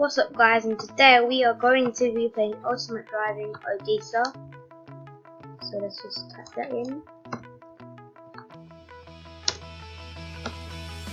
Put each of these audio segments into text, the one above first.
What's up guys, and today we are going to be playing Ultimate Driving Odessa. So let's just type that in.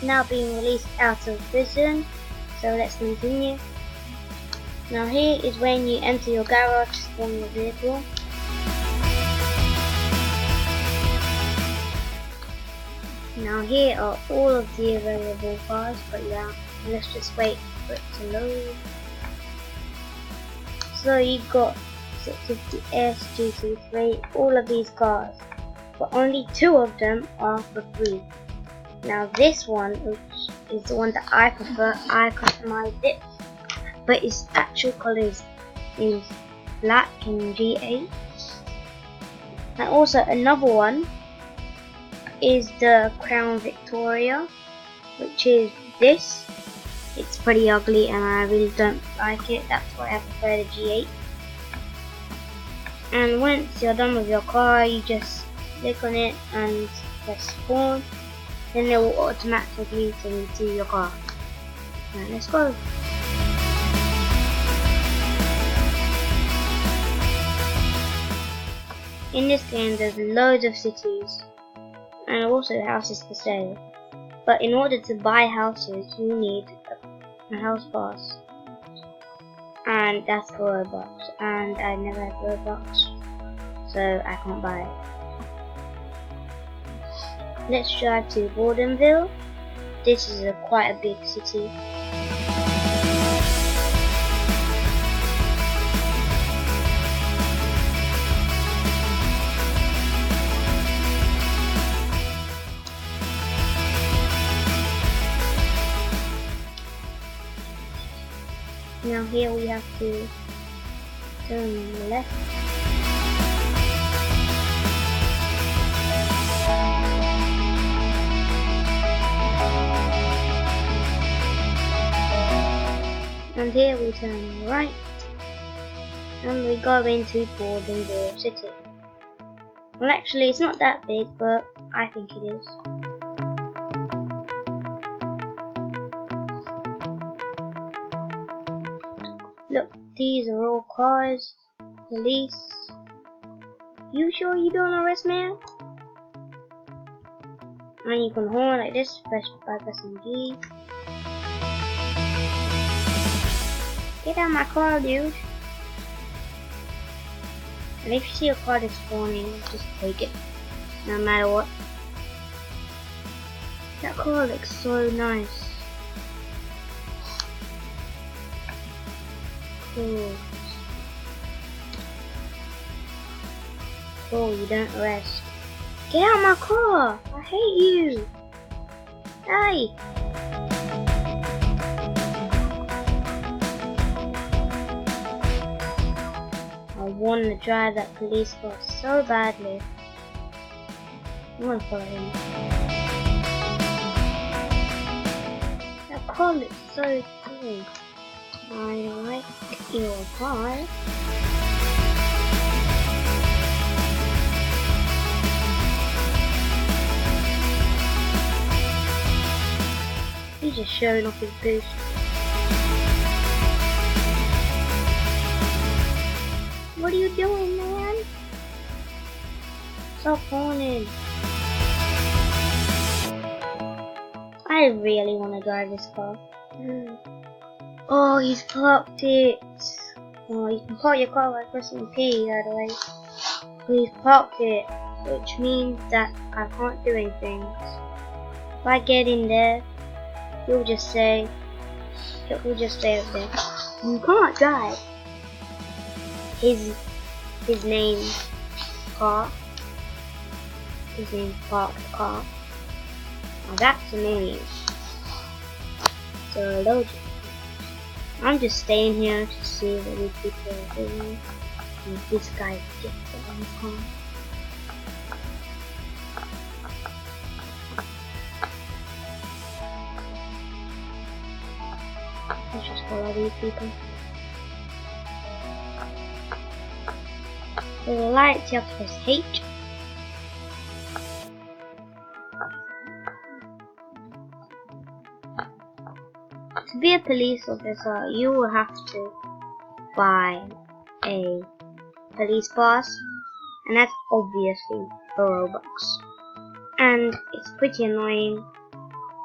Now being released out of prison, so let's continue. Now here is when you enter your garage to spawn your vehicle. Now here are all of the available cars, but yeah, let's just wait for it to load. So you got 650S, GT3, all of these cars, but only 2 of them are for free. Now this one, which is the one that I prefer, I customized it, but its actual colours is black and G8. And also another one is the Crown Victoria, which is this. It's pretty ugly and I really don't like it, that's why I prefer the G8. And once you're done with your car, you just click on it and press spawn, then it will automatically send you to your car. Now let's go. In this game there's loads of cities and also houses for sale, but in order to buy houses you need a house pass, and that's for Robux, and I never had Robux, so I can't buy it. Let's drive to Gordonville. This is quite a big city. Now here we have to turn left. And here we turn right. And we go into Gordonville City. Well, actually it's not that big, but I think it is. Look, these are all cars. Police. You sure you don't arrest me? And you can horn like this by pressing G. Get out of my car, dude. And if you see a car that's spawning, just take it, no matter what. That car looks so nice. Cool. Cool, you don't arrest. Get out of my car! I hate you! Hey! I want to drive that police car so badly. I want to follow him. That car looks so cool. I like your car. He's just showing off his boost. What are you doing, man? Stop horning. I really want to drive this car. Oh, he's parked it. Oh, you can park your car by pressing P, by the way. So he's parked it, which means that I can't do anything. If I get in there, he'll just say up there, you can't drive. His name's car. His name's parked car. Now that's amazing. So load. I'm just staying here to see what these people are doing. And this guy gets it on his car. Let's just follow these people. For the lights, you have to press H. be a police officer, you will have to buy a police pass, and that's obviously for Robux. And it's pretty annoying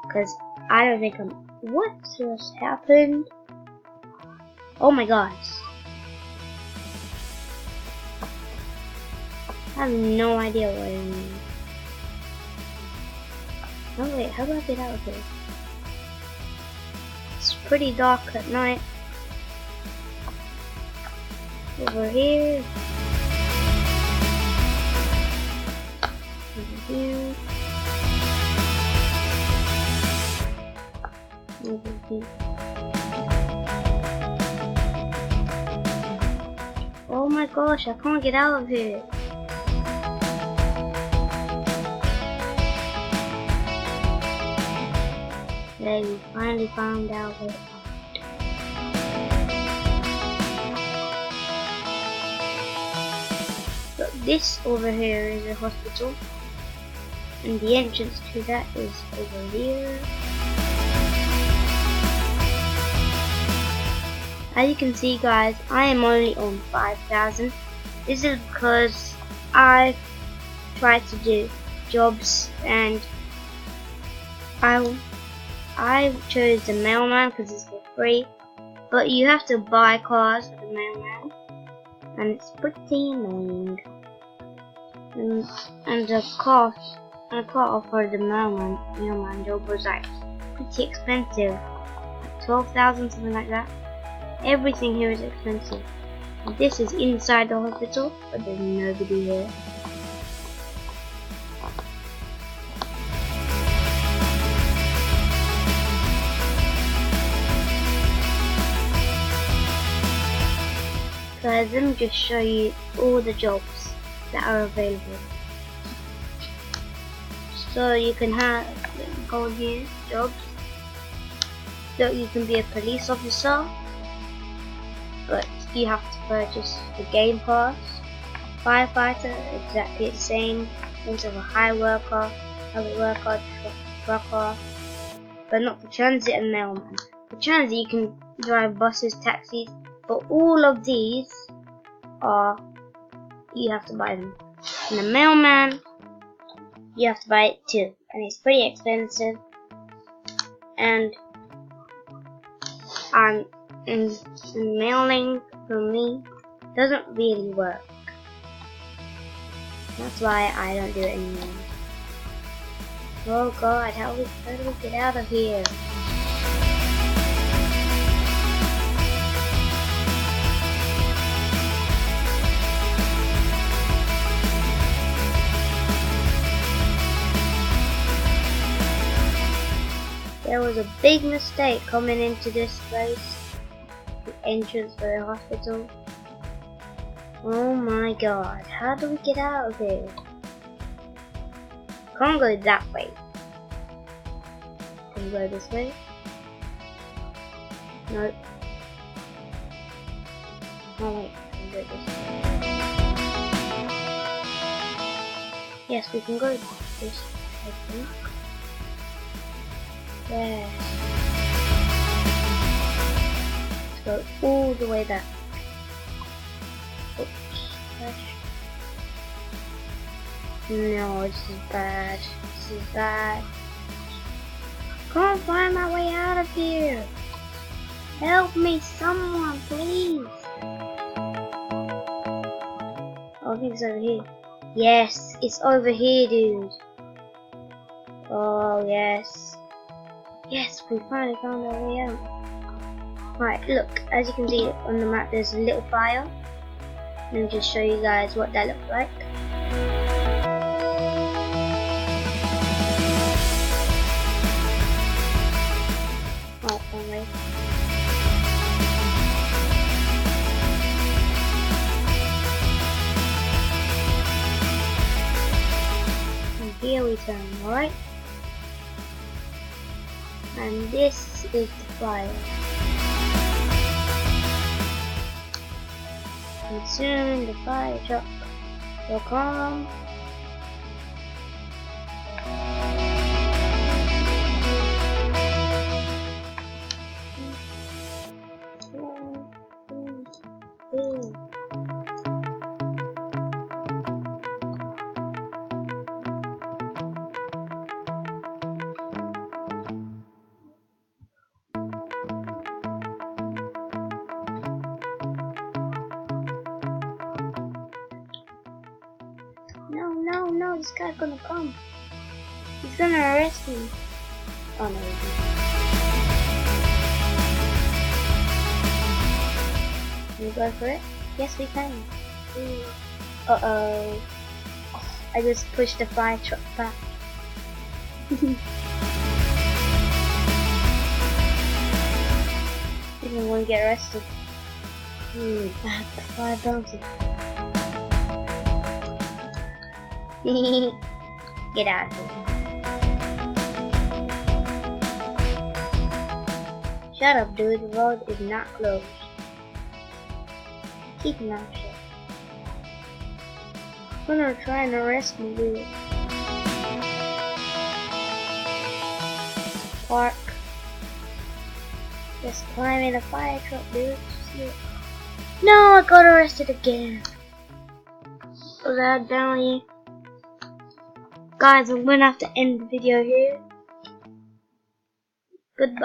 because I don't think what just happened? Oh my gosh. I have no idea what I mean. Oh wait, how do I get out of here? It's pretty dark at night. Over here. Over here. Over here. Oh my gosh, I can't get out of here. There, we finally found our way out. But this over here is a hospital, and the entrance to that is over here. As you can see, guys, I am only on 5,000. This is because I tried to do jobs, and I chose the mailman because it's for free, but you have to buy cars for the mailman, and it's pretty annoying. And the cost for the mailman job was like pretty expensive, like 12,000, something like that. Everything here is expensive. And this is inside the hospital, but there's nobody here. Guys, let me just show you all the jobs that are available. So you can go here, jobs. So you can be a police officer, but you have to purchase the game pass. Firefighter, exactly the same. Also a highway worker, trucker, but not for transit and mailman. For transit you can drive buses, taxis, but all of these you have to buy them. And the mailman, you have to buy it too, and it's pretty expensive. And mailing for me doesn't really work. That's why I don't do it anymore. Oh god, how do we get out of here? There was a big mistake coming into this place, the entrance for the hospital. Oh my god, how do we get out of here? Can't go that way. Can we go this way? Nope. Oh wait, can we go this way? Yes, we can go this way, I think. Yes. Let's go all the way back. Oops. No, this is bad. This is bad. Can't find my way out of here. Help me, someone, please. Oh, I think it's over here. Yes, it's over here, dude. Oh, yes. Yes, we finally found our way out. Right, look, as you can see on the map, there's a little fire. Let me just show you guys what that looks like. Oh, wrong way. And here we turn right. And this is the fire. And soon the fire truck will come. Ooh. No, no, no, this guy's gonna come. He's gonna arrest me. Oh no, he didn't. Can we go for it? Yes, we can. Uh-oh. Oh, I just pushed the fire truck back. Didn't want to get arrested. I have the fire bounty. Get out of here. Shut up, dude. The road is not closed. Keep your mouth shut. I'm gonna try and arrest me, dude. Park. Just climb in a fire truck, dude. No, I got arrested again. Was that bounty? Guys, I'm gonna have to end the video here. Goodbye.